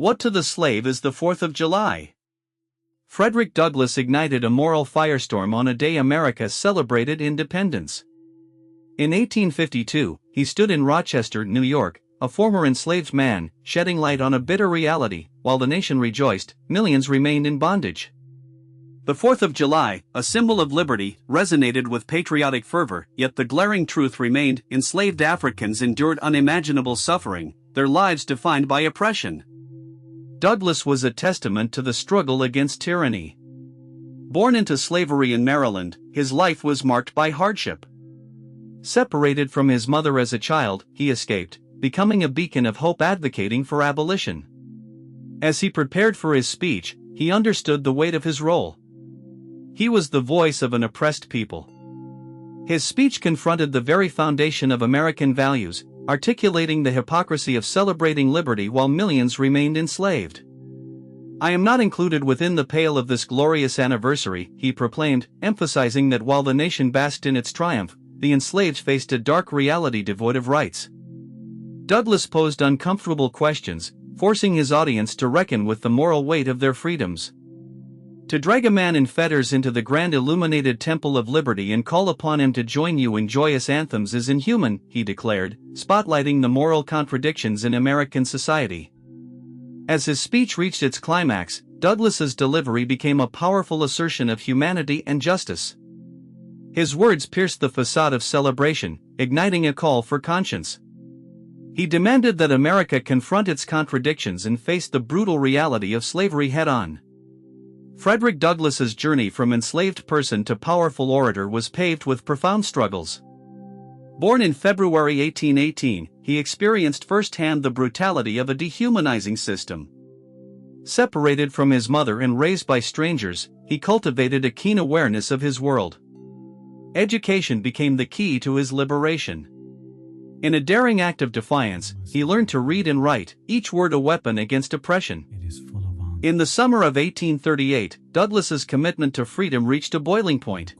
What to the slave is the 4th of July? Frederick Douglass ignited a moral firestorm on a day America celebrated independence. In 1852, he stood in Rochester, New York, a former enslaved man, shedding light on a bitter reality. While the nation rejoiced, millions remained in bondage. The 4th of July, a symbol of liberty, resonated with patriotic fervor, yet the glaring truth remained: enslaved Africans endured unimaginable suffering, their lives defined by oppression. Douglass was a testament to the struggle against tyranny. Born into slavery in Maryland, his life was marked by hardship. Separated from his mother as a child, he escaped, becoming a beacon of hope advocating for abolition. As he prepared for his speech, he understood the weight of his role. He was the voice of an oppressed people. His speech confronted the very foundation of American values, articulating the hypocrisy of celebrating liberty while millions remained enslaved. "I am not included within the pale of this glorious anniversary," he proclaimed, emphasizing that while the nation basked in its triumph, the enslaved faced a dark reality devoid of rights. Douglass posed uncomfortable questions, forcing his audience to reckon with the moral weight of their freedoms. "To drag a man in fetters into the grand illuminated temple of liberty and call upon him to join you in joyous anthems is inhuman," he declared, spotlighting the moral contradictions in American society. As his speech reached its climax, Douglass's delivery became a powerful assertion of humanity and justice. His words pierced the facade of celebration, igniting a call for conscience. He demanded that America confront its contradictions and face the brutal reality of slavery head-on. Frederick Douglass's journey from enslaved person to powerful orator was paved with profound struggles. Born in February 1818, he experienced firsthand the brutality of a dehumanizing system. Separated from his mother and raised by strangers, he cultivated a keen awareness of his world. Education became the key to his liberation. In a daring act of defiance, he learned to read and write, each word a weapon against oppression. In the summer of 1838, Douglass's commitment to freedom reached a boiling point.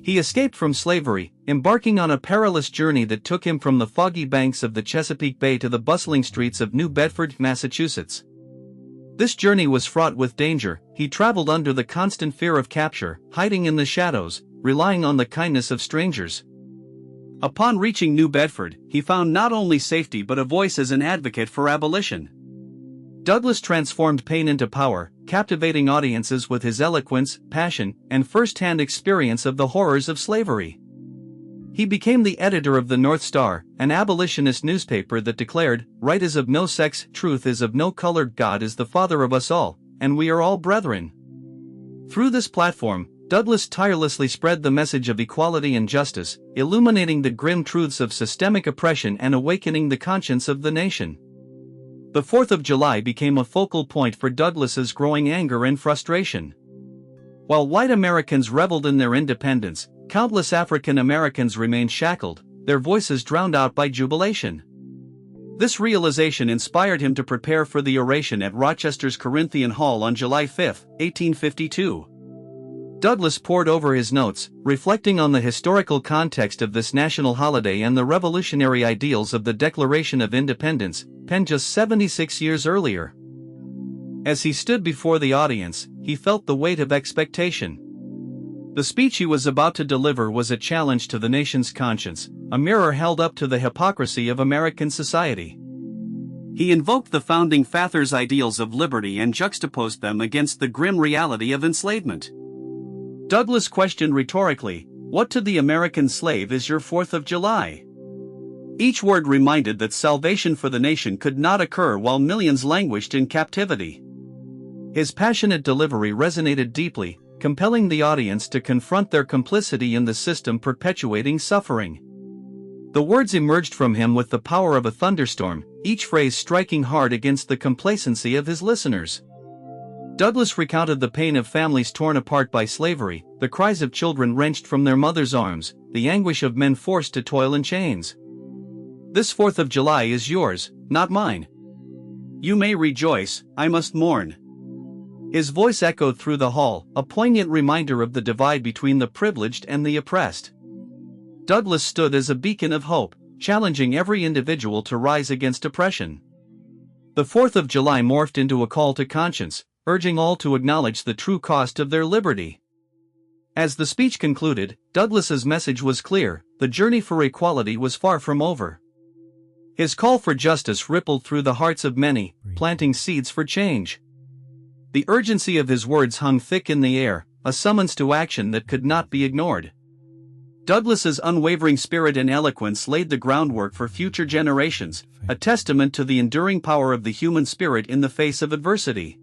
He escaped from slavery, embarking on a perilous journey that took him from the foggy banks of the Chesapeake Bay to the bustling streets of New Bedford, Massachusetts. This journey was fraught with danger. He traveled under the constant fear of capture, hiding in the shadows, relying on the kindness of strangers. Upon reaching New Bedford, he found not only safety but a voice as an advocate for abolition. Douglass transformed pain into power, captivating audiences with his eloquence, passion, and first-hand experience of the horrors of slavery. He became the editor of the North Star, an abolitionist newspaper that declared, "Right is of no sex, truth is of no color, God is the Father of us all, and we are all brethren." Through this platform, Douglass tirelessly spread the message of equality and justice, illuminating the grim truths of systemic oppression and awakening the conscience of the nation. The 4th of July became a focal point for Douglass's growing anger and frustration. While white Americans reveled in their independence, countless African Americans remained shackled, their voices drowned out by jubilation. This realization inspired him to prepare for the oration at Rochester's Corinthian Hall on July 5, 1852. Douglass pored over his notes, reflecting on the historical context of this national holiday and the revolutionary ideals of the Declaration of Independence, penned just 76 years earlier. As he stood before the audience, he felt the weight of expectation. The speech he was about to deliver was a challenge to the nation's conscience, a mirror held up to the hypocrisy of American society. He invoked the founding fathers' ideals of liberty and juxtaposed them against the grim reality of enslavement. Douglass questioned rhetorically, "What to the American slave is your 4th of July?" Each word reminded that salvation for the nation could not occur while millions languished in captivity. His passionate delivery resonated deeply, compelling the audience to confront their complicity in the system perpetuating suffering. The words emerged from him with the power of a thunderstorm, each phrase striking hard against the complacency of his listeners. Douglass recounted the pain of families torn apart by slavery, the cries of children wrenched from their mothers' arms, the anguish of men forced to toil in chains. "This 4th of July is yours, not mine. You may rejoice, I must mourn." His voice echoed through the hall, a poignant reminder of the divide between the privileged and the oppressed. Douglass stood as a beacon of hope, challenging every individual to rise against oppression. The 4th of July morphed into a call to conscience, urging all to acknowledge the true cost of their liberty. As the speech concluded, Douglass's message was clear: the journey for equality was far from over. His call for justice rippled through the hearts of many, planting seeds for change. The urgency of his words hung thick in the air, a summons to action that could not be ignored. Douglass's unwavering spirit and eloquence laid the groundwork for future generations, a testament to the enduring power of the human spirit in the face of adversity.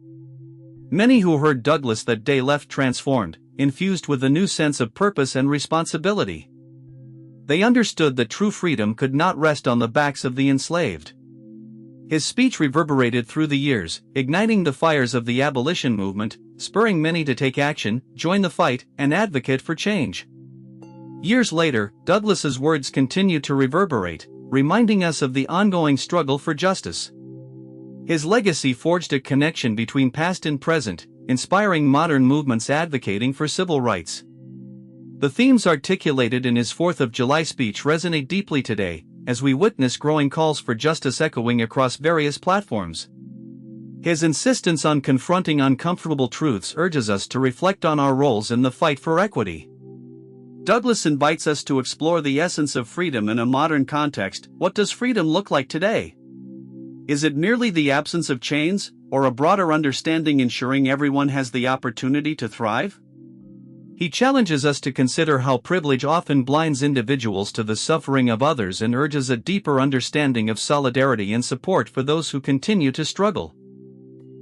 Many who heard Douglass that day left transformed, infused with a new sense of purpose and responsibility. They understood that true freedom could not rest on the backs of the enslaved. His speech reverberated through the years, igniting the fires of the abolition movement, spurring many to take action, join the fight, and advocate for change. Years later, Douglass's words continue to reverberate, reminding us of the ongoing struggle for justice. His legacy forged a connection between past and present, inspiring modern movements advocating for civil rights. The themes articulated in his 4th of July speech resonate deeply today, as we witness growing calls for justice echoing across various platforms. His insistence on confronting uncomfortable truths urges us to reflect on our roles in the fight for equity. Douglass invites us to explore the essence of freedom in a modern context. What does freedom look like today? Is it merely the absence of chains, or a broader understanding ensuring everyone has the opportunity to thrive? He challenges us to consider how privilege often blinds individuals to the suffering of others and urges a deeper understanding of solidarity and support for those who continue to struggle.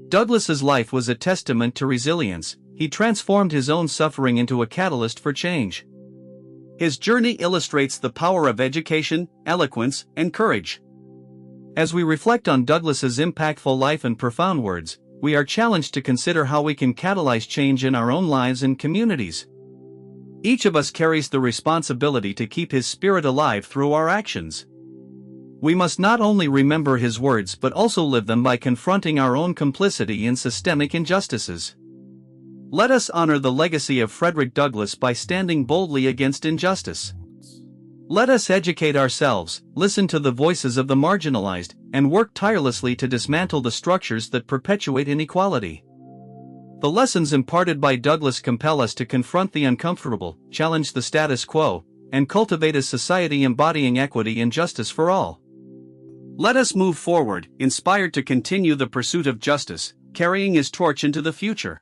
Douglass's life was a testament to resilience. He transformed his own suffering into a catalyst for change. His journey illustrates the power of education, eloquence, and courage. As we reflect on Douglass's impactful life and profound words, we are challenged to consider how we can catalyze change in our own lives and communities. Each of us carries the responsibility to keep his spirit alive through our actions. We must not only remember his words but also live them by confronting our own complicity in systemic injustices. Let us honor the legacy of Frederick Douglass by standing boldly against injustice. Let us educate ourselves, listen to the voices of the marginalized, and work tirelessly to dismantle the structures that perpetuate inequality. The lessons imparted by Douglass compel us to confront the uncomfortable, challenge the status quo, and cultivate a society embodying equity and justice for all. Let us move forward, inspired to continue the pursuit of justice, carrying his torch into the future.